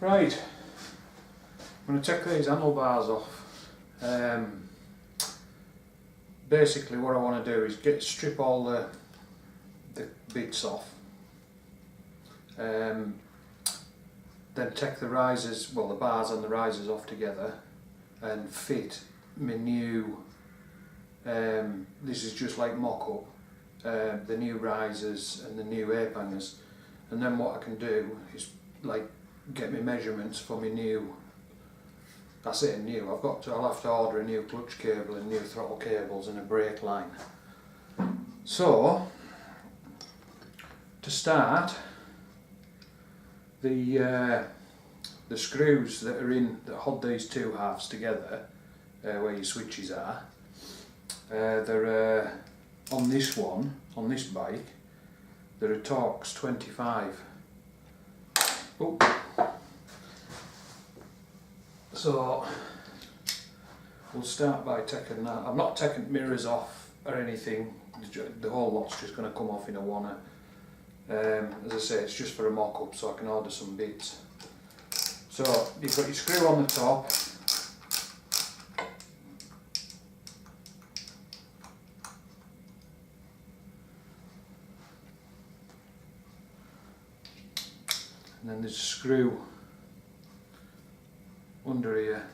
Right, I'm going to take these handlebars off. Basically what I want to do is strip all the bits off, then take the risers, well the bars and the risers off together and fit my new, this is just like mock-up, the new risers and the new ape hangers, and then what I can do is like get my measurements for my new, I say new, I'll have to order a new clutch cable and new throttle cables and a brake line. So to start, the screws that hold these two halves together, where your switches are, they're on this one, on this bike, they're a Torx 25. Oh. So we'll start by taking that. I'm not taking mirrors off or anything, the whole lot's just going to come off in a one. As I say, it's just for a mock-up so I can order some bits. So you've got your screw on the top, and then there's a screw under here.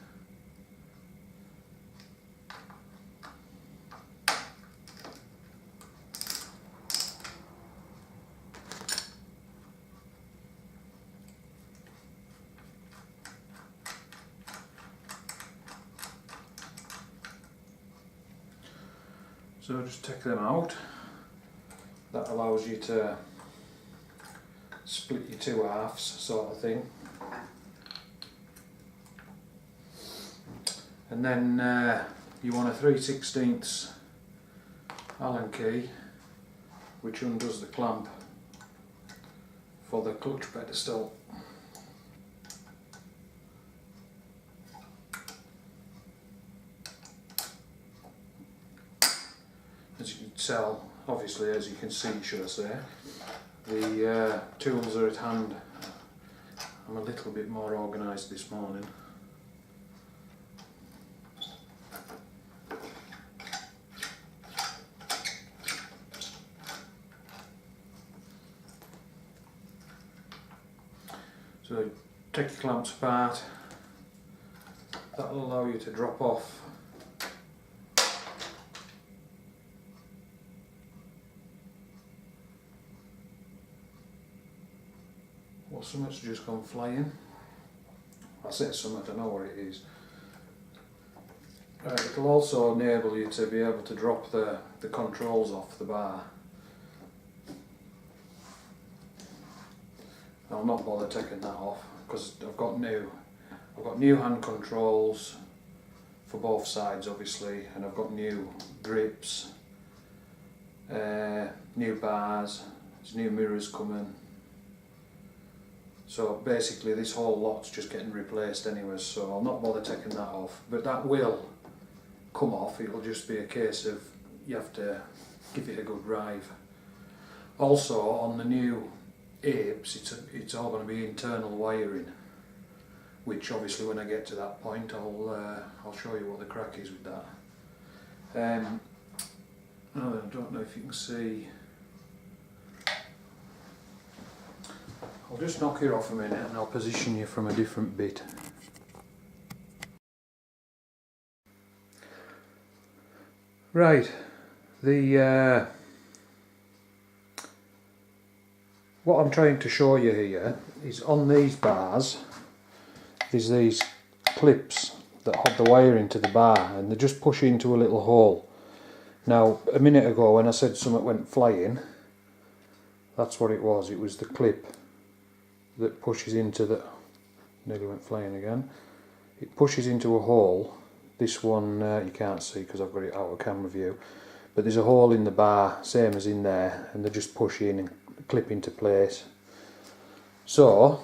So just take them out. That allows you to split your two halves, sort of thing. And then you want a 3/16 Allen key, which undoes the clamp for the clutch pedestal. As you can tell, obviously, as you can see, should I say, the tools are at hand. I'm a little bit more organised this morning. So take your clamps apart, that will allow you to drop off well, something's just gone flying. I say something, I don't know what it is. It will also enable you to be able to drop the controls off the bar. I'll not bother taking that off because I've got new hand controls for both sides, obviously, and I've got new grips, new bars, there's new mirrors coming. So basically this whole lot's just getting replaced anyway, so I'll not bother taking that off. But that will come off, it'll just be a case of you have to give it a good rive. Also on the new apes, it's all going to be internal wiring, which obviously when I get to that point I'll show you what the crack is with that. I don't know if you can see. I'll just knock you off a minute and I'll position you from a different bit. Right, what I'm trying to show you here is on these bars there's these clips that hold the wire into the bar and they just push into a little hole. Now a minute ago when I said something went flying, that's what it was the clip that pushes into the, nearly went flying again, it pushes into a hole. This one you can't see because I've got it out of camera view, but there's a hole in the bar, same as in there, and they just push in and clip into place. So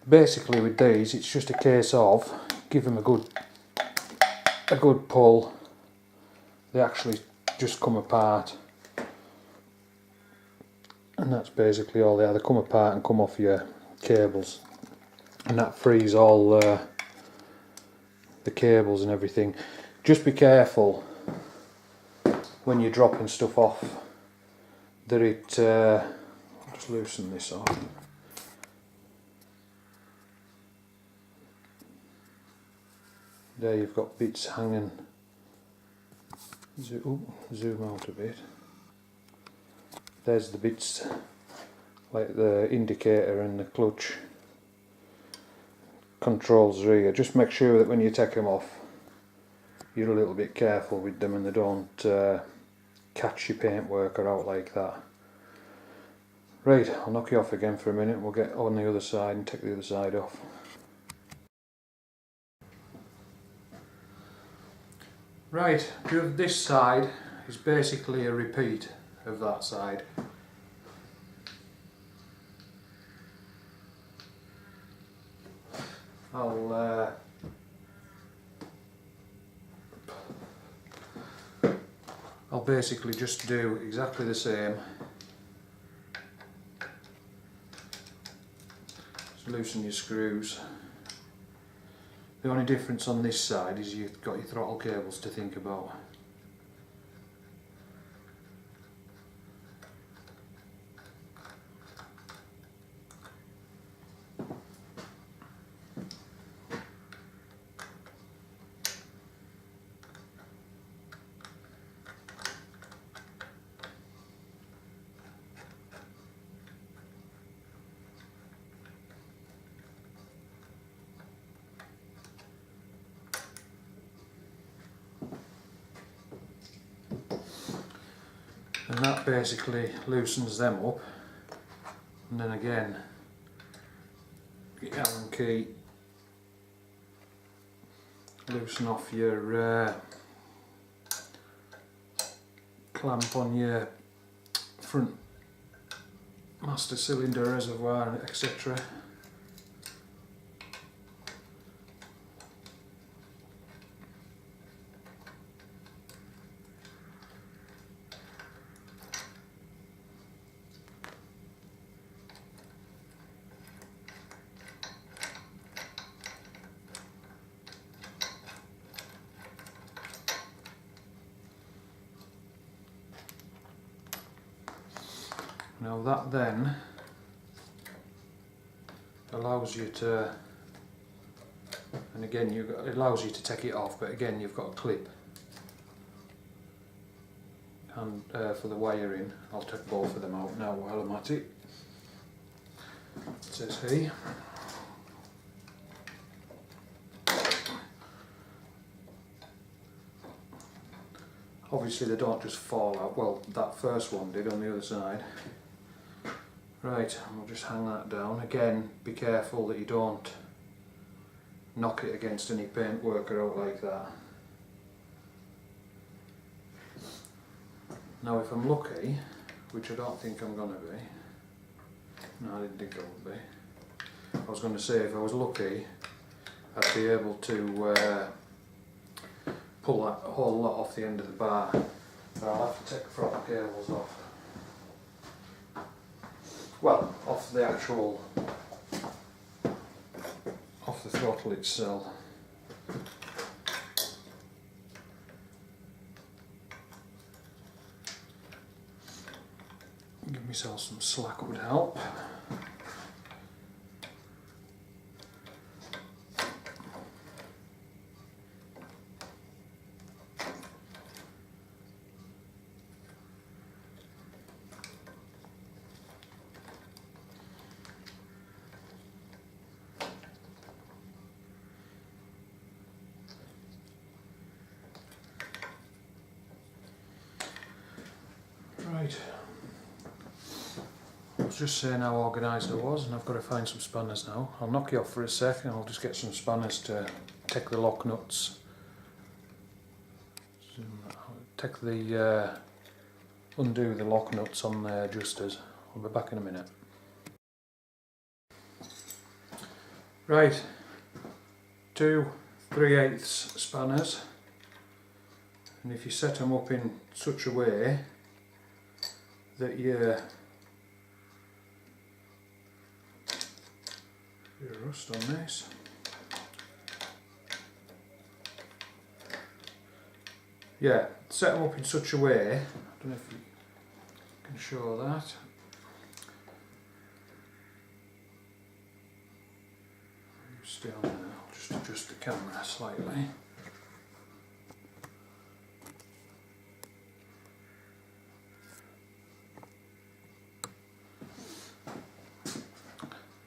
basically with these it's just a case of give them a good pull, they actually just come apart, and that's basically all they are. They come apart and come off your cables. and that frees all the cables and everything. Just be careful when you're dropping stuff off that it I'll just loosen this off. There you've got bits hanging. Zoom out a bit. There's the bits like the indicator and the clutch controls rear. Just make sure that when you take them off you're a little bit careful with them and they don't catch your paintwork out like that. Right, I'll knock you off again for a minute. We'll get on the other side and take the other side off. Right, this side is basically a repeat of that side. I'll basically just do exactly the same. Just loosen your screws. The only difference on this side is you've got your throttle cables to think about. And that basically loosens them up, and then again your Allen key, loosen off your clamp on your front master cylinder reservoir, etc. Now that then allows you to, and again it allows you to take it off, but again you've got a clip and for the wiring. I'll take both of them out now while I'm at it. It says here. Obviously they don't just fall out, well that first one did on the other side. Right, we'll just hang that down. Again, be careful that you don't knock it against any paintwork or out like that. Now if I'm lucky, which I don't think I'm going to be, no I didn't think I would be, I was going to say if I was lucky I'd be able to pull that whole lot off the end of the bar, but I'll have to take the throttle cables off. Well, off the actual, off the throttle itself. Give myself some slack would help. Right, I was just saying how organised I was, and I've got to find some spanners now. I'll knock you off for a sec and I'll just get some spanners to take the lock nuts, take the, undo the lock nuts on the adjusters. I'll be back in a minute. Right, 2 3/8 spanners, and if you set them up in such a way that your Bit of rust on this. Yeah, set them up in such a way, I don't know if you can show that. Stay on there, I'll just adjust the camera slightly.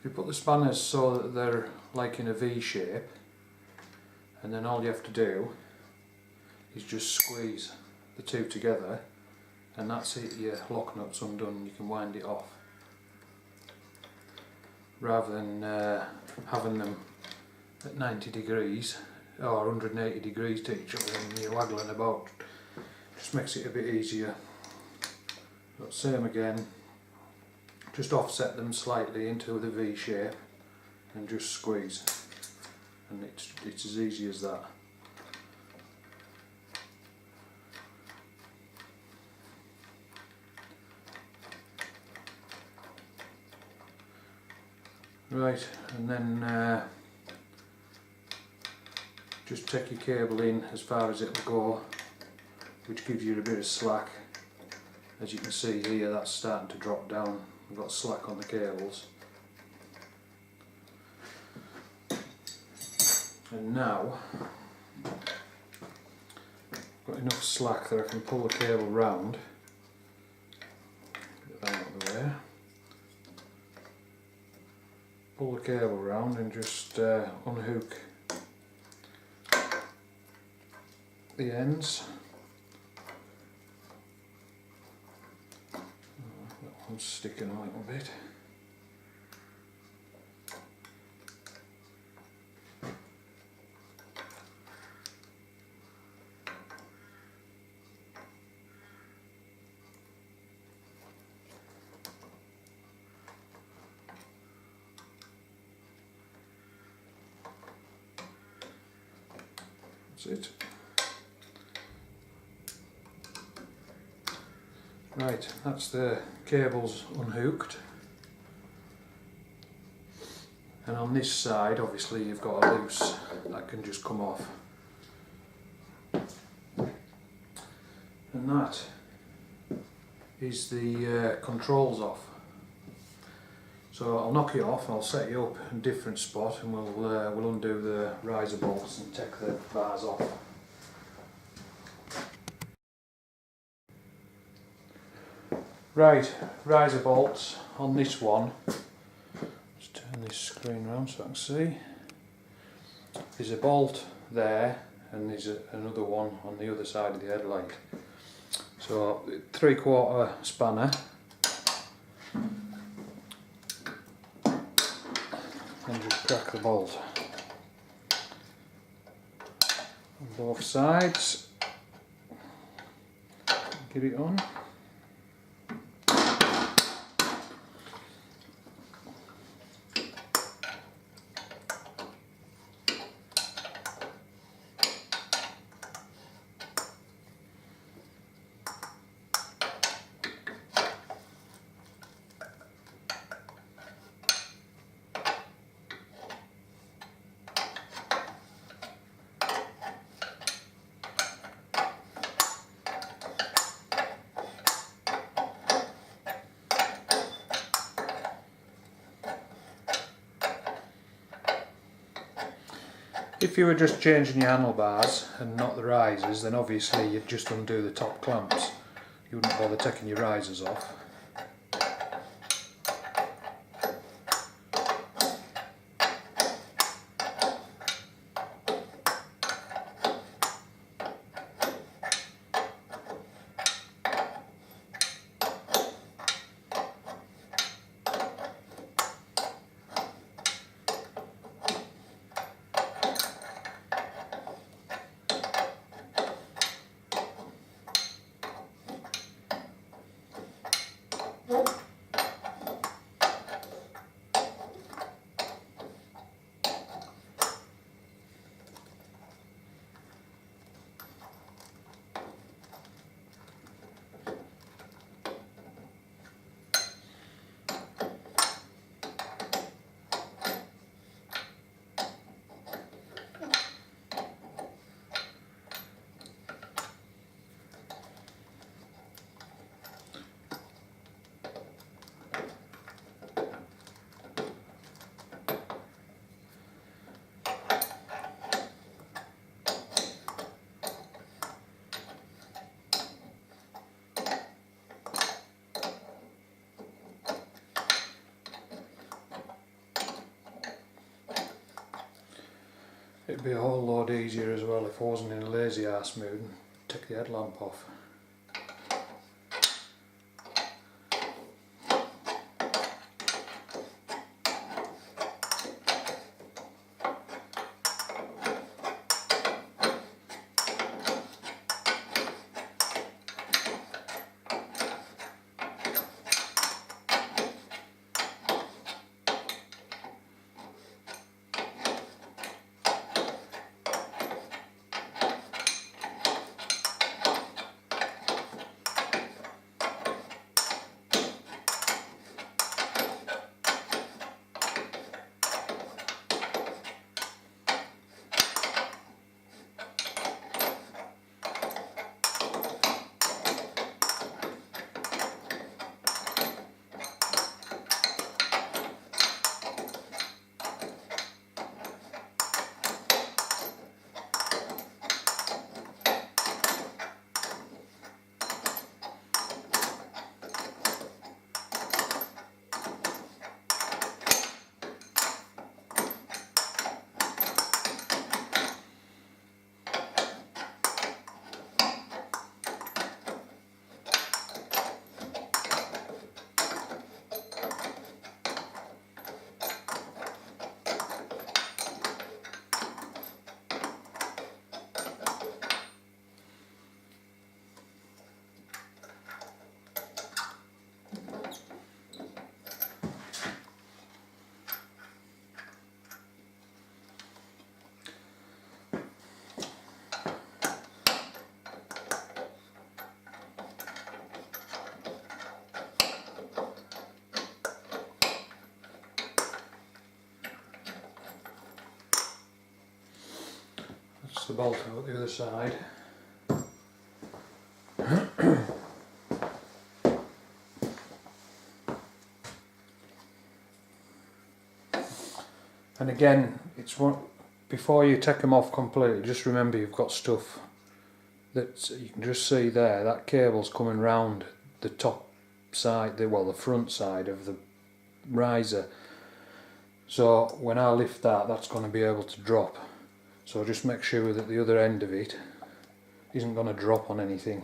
You put the spanners so that they're like in a V shape, and then all you have to do is just squeeze the two together, and that's it, your lock nut's undone, you can wind it off. Rather than having them at 90 degrees or 180 degrees to each other and you're waggling about, just makes it a bit easier. But same again. Just offset them slightly into the V shape and just squeeze, and it's as easy as that. Right, and then just take your cable in as far as it'll go, which gives you a bit of slack. As you can see here, that's starting to drop down. We've got slack on the cables. And now I've got enough slack that I can pull the cable round. Get that out of the way. Pull the cable round and just unhook the ends. That one's sticking a little bit. That's it. Right, that's the cables unhooked, and on this side obviously you've got a loose that can just come off, and that is the controls off. So I'll knock it off, I'll set you up in a different spot, and we'll undo the riser bolts and take the bars off. Right, riser bolts on this one. Just turn this screen around so I can see. There's a bolt there, and there's another one on the other side of the headlight. So 3/4 spanner, and just crack the bolt on both sides. Get it on. If you were just changing your handlebars and not the risers, then obviously you'd just undo the top clamps. You wouldn't bother taking your risers off. It'd be a whole lot easier as well if I wasn't in a lazy arse mood and take the headlamp off. That's the bolt out the other side. And again, it's one, before you take them off completely, just remember you've got stuff that you can just see there, that cable's coming round the top side, the front side of the riser. So when I lift that, that's going to be able to drop. So just make sure that the other end of it isn't going to drop on anything.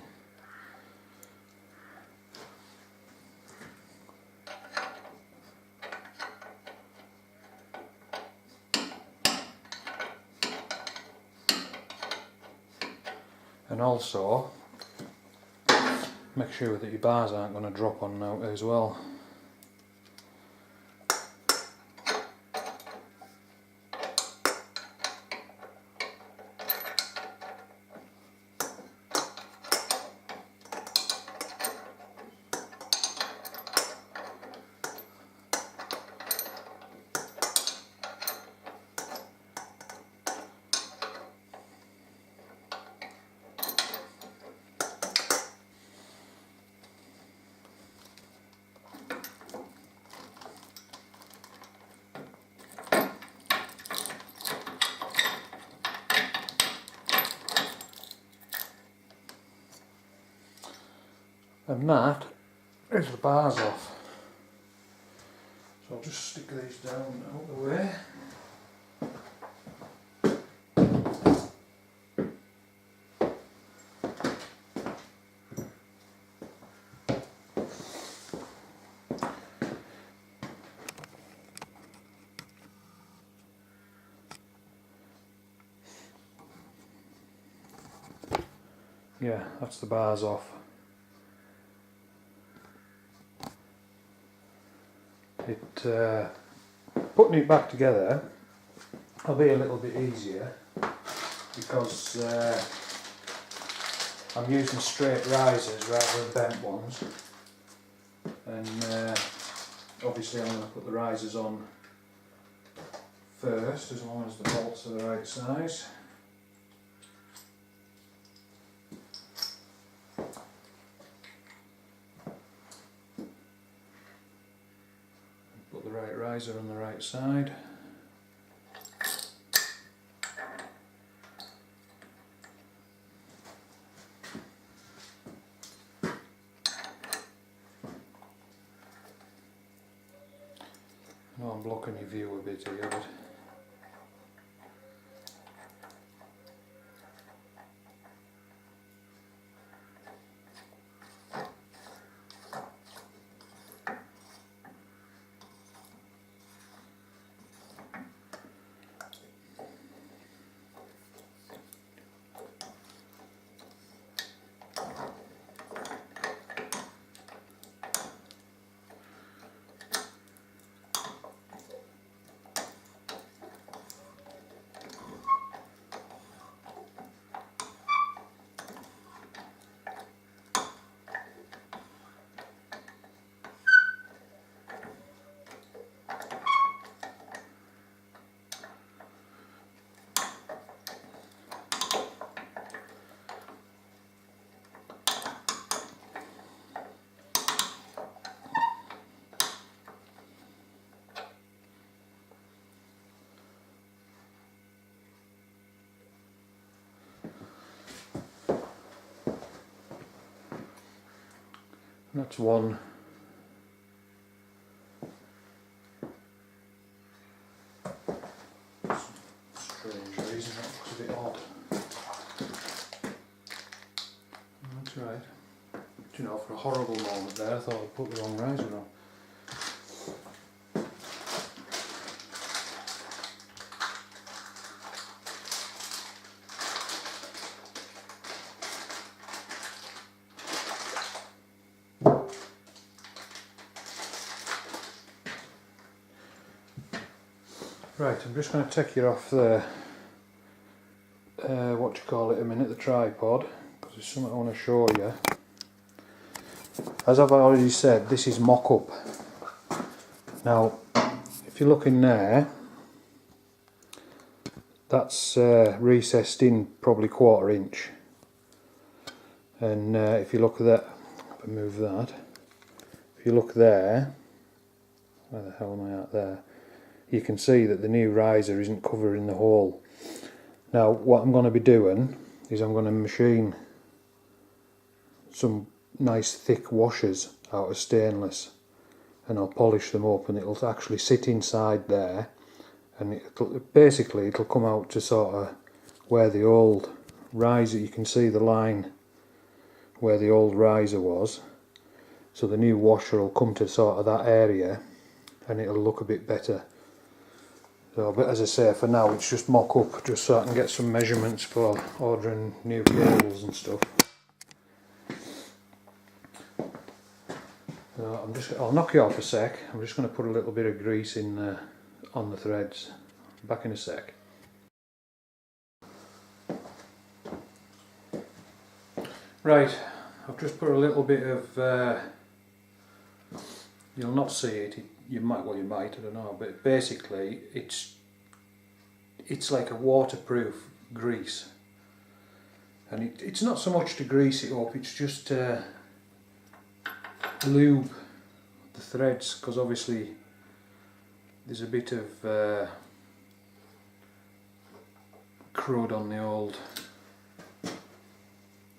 And also make sure that your bars aren't going to drop on now as well. And that is the bars off. So I'll just stick these down out of the way. Yeah, that's the bars off. Putting it back together will be a little bit easier because I'm using straight risers rather than bent ones, and obviously I'm going to put the risers on first as long as the bolts are the right size. Put the right riser on the right side. I know I'm blocking your view a bit here, but That's one. Strange reason, that looks a bit odd. That's right. Do you know, for a horrible moment there I thought I'd put the wrong riser on. Right, I'm just going to take you off the, what do you call it a minute, the tripod, because there's something I want to show you. As I've already said, this is mock-up. Now, if you look in there, that's recessed in probably 1/4 inch. And if you look at that, if I move that, if you look there, where the hell am I at there? You can see that the new riser isn't covering the hole. Now what I'm going to be doing is I'm going to machine some nice thick washers out of stainless, and I'll polish them up, and it'll actually sit inside there, and it'll come out to sort of where the old riser, you can see the line where the old riser was, so the new washer will come to sort of that area and it'll look a bit better. So, but as I say, for now it's just mock up, just so I can get some measurements for ordering new cables and stuff. So I'll knock you off a sec. I'm just going to put a little bit of grease in on the threads. Back in a sec. Right, I've just put a little bit of. You'll not see it. You might, well, you might. I don't know. But basically, it's like a waterproof grease, and it's not so much to grease it up. It's just to lube the threads, because obviously there's a bit of crud on the old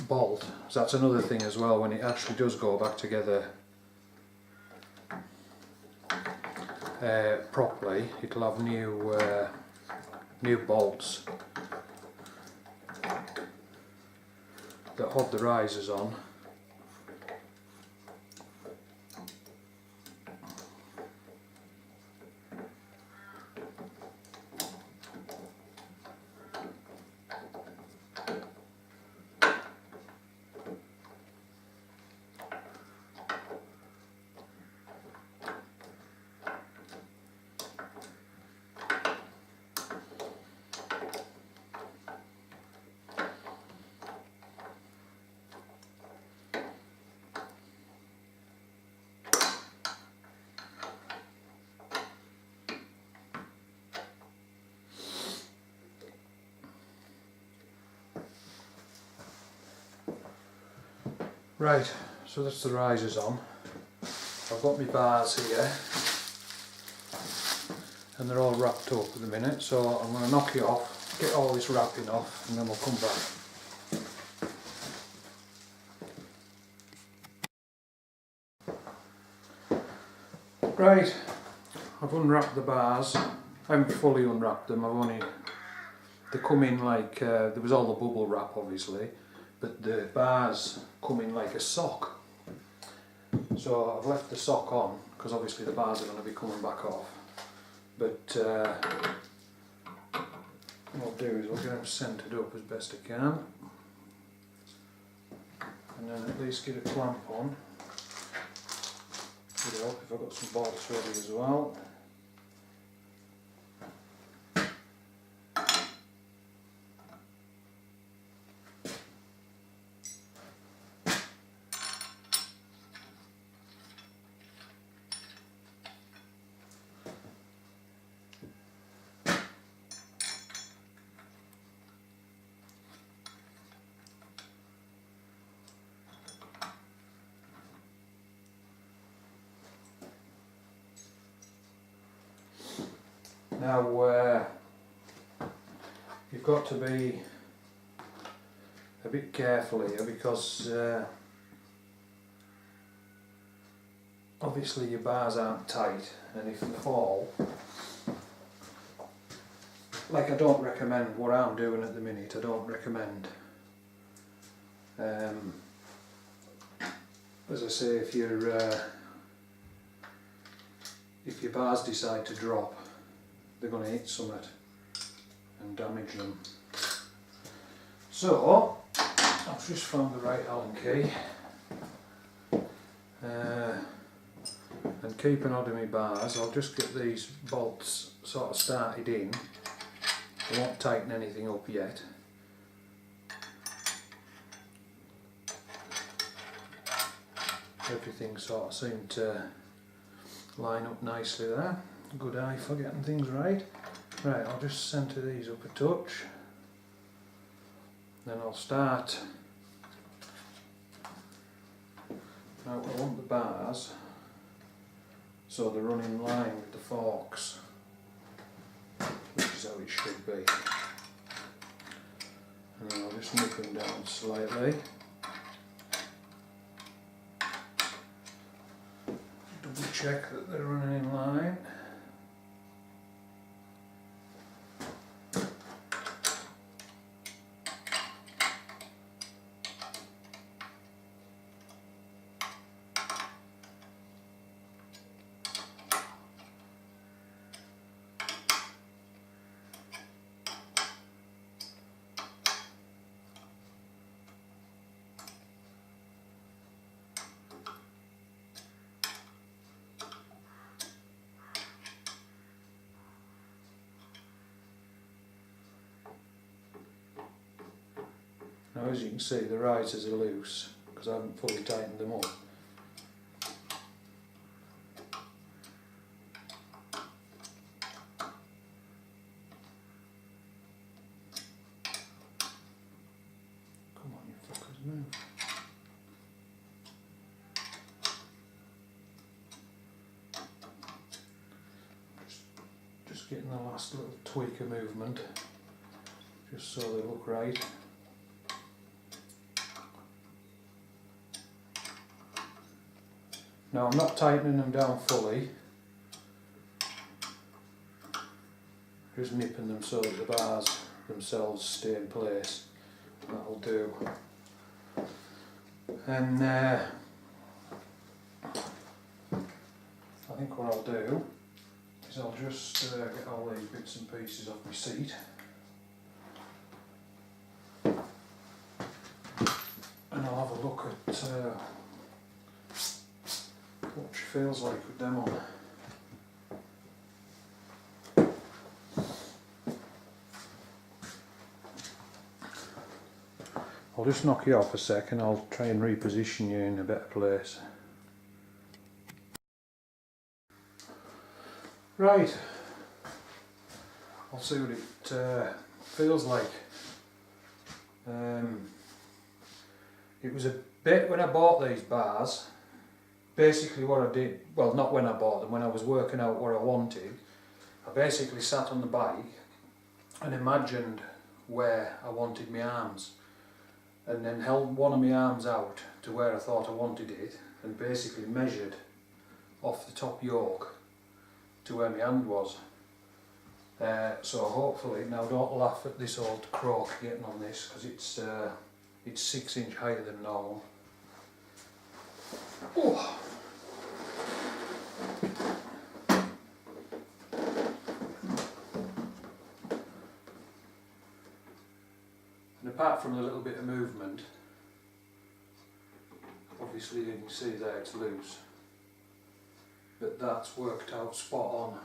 bolt. So that's another thing as well. When it actually does go back together properly, it'll have new bolts that hold the risers on. Right, so that's the risers on. I've got my bars here, and they're all wrapped up at the minute, so I'm going to knock you off, get all this wrapping off, and then we'll come back. Right, I've unwrapped the bars. I haven't fully unwrapped them, they come in like, there was all the bubble wrap obviously, but the bars come in like a sock. So I've left the sock on, because obviously the bars are going to be coming back off. But what I'll do is I'll get them centred up as best I can, and then at least get a clamp on. Would help if I've got some bolts ready as well. Now you've got to be a bit careful here, because obviously your bars aren't tight, and if they fall, like I don't recommend what I'm doing at the minute, I don't recommend. As I say, if your bars decide to drop, they're going to hit something and damage them. So I've just found the right Allen key, and keeping hold of my bars, I'll just get these bolts sort of started in. I won't tighten anything up yet. Everything sort of seemed to line up nicely there. Good eye for getting things right. Right, I'll just centre these up a touch. Then I'll start. Now I want the bars so they run in line with the forks, which is how it should be. And then I'll just nip them down slightly. Double check that they're running in line. Now, as you can see, the risers are loose because I haven't fully tightened them up. Come on, you fuckers, move. Just getting the last little tweak of movement, just so they look right. Now I'm not tightening them down fully, just nipping them so that the bars themselves stay in place. That'll do. And I think what I'll do is I'll just get all these bits and pieces off my seat. And I'll have a look at what she feels like with them on. I'll just knock you off a sec and I'll try and reposition you in a better place. Right, I'll see what it feels like. It was a bit when I bought these bars. Basically what I did, well, not when I bought them, when I was working out what I wanted, I basically sat on the bike and imagined where I wanted my arms, and then held one of my arms out to where I thought I wanted it and basically measured off the top yoke to where my hand was. So hopefully, now don't laugh at this old croak getting on this, because it's 6 inch higher than normal. Oh. And apart from the little bit of movement, obviously you can see there it's loose, but that's worked out spot on,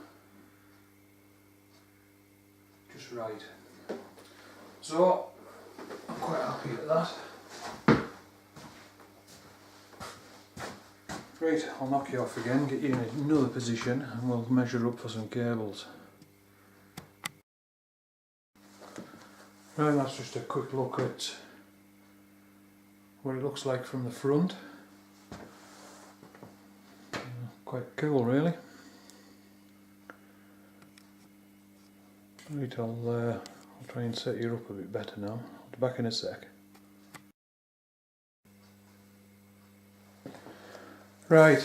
just right. So I'm quite happy at that. Right, I'll knock you off again, get you in another position and we'll measure up for some cables. Right, that's just a quick look at what it looks like from the front. Quite cool really. Right, I'll try and set you up a bit better now. I'll be back in a sec. Right,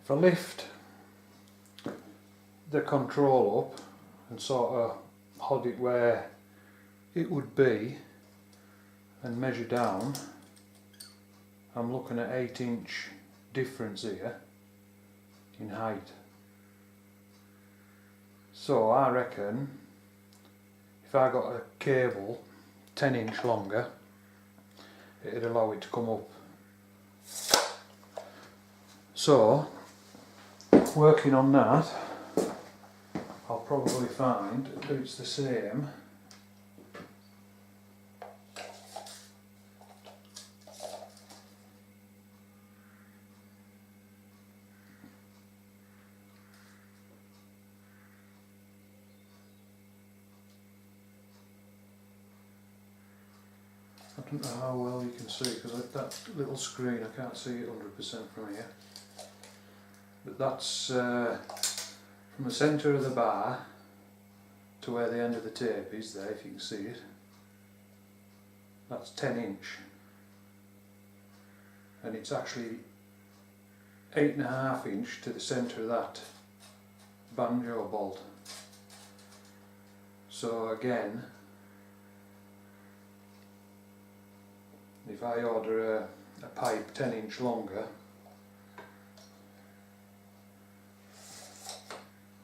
if I lift the control up and sort of hold it where it would be and measure down, I'm looking at 8-inch difference here in height. So I reckon if I got a cable 10-inch longer, it'd allow it to come up. So working on that, I'll probably find that it's the same I don't know how well you can see because that little screen I can't see it 100% from here, but that's from the centre of the bar to where the end of the tape is there, if you can see it. That's 10-inch, and it's actually 8.5-inch to the centre of that banjo bolt. So again, if I order a pipe 10-inch longer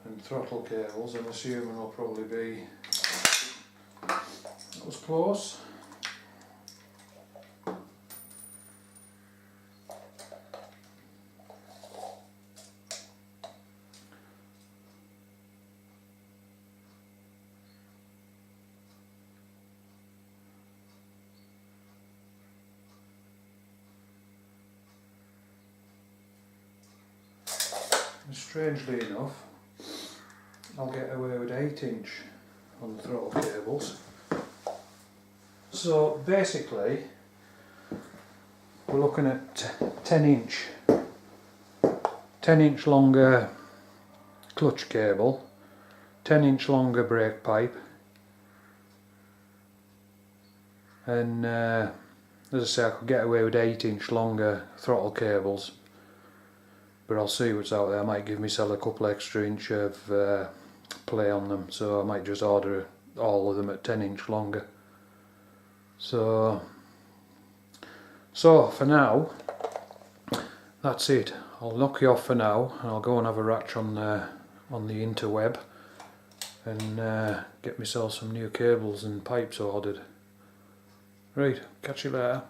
and throttle cables, I'm assuming will probably be, that was close. And strangely enough, I'll get away with 8-inch on the throttle cables. So basically we're looking at 10-inch longer clutch cable, 10-inch longer brake pipe, and as I say, I could get away with 8-inch longer throttle cables, but I'll see what's out there. I might give myself a couple extra inch of play on them, so I might just order all of them at 10-inch longer. So for now, that's it. I'll knock you off for now, and I'll go and have a ratch on the interweb and get myself some new cables and pipes ordered. Right, catch you later.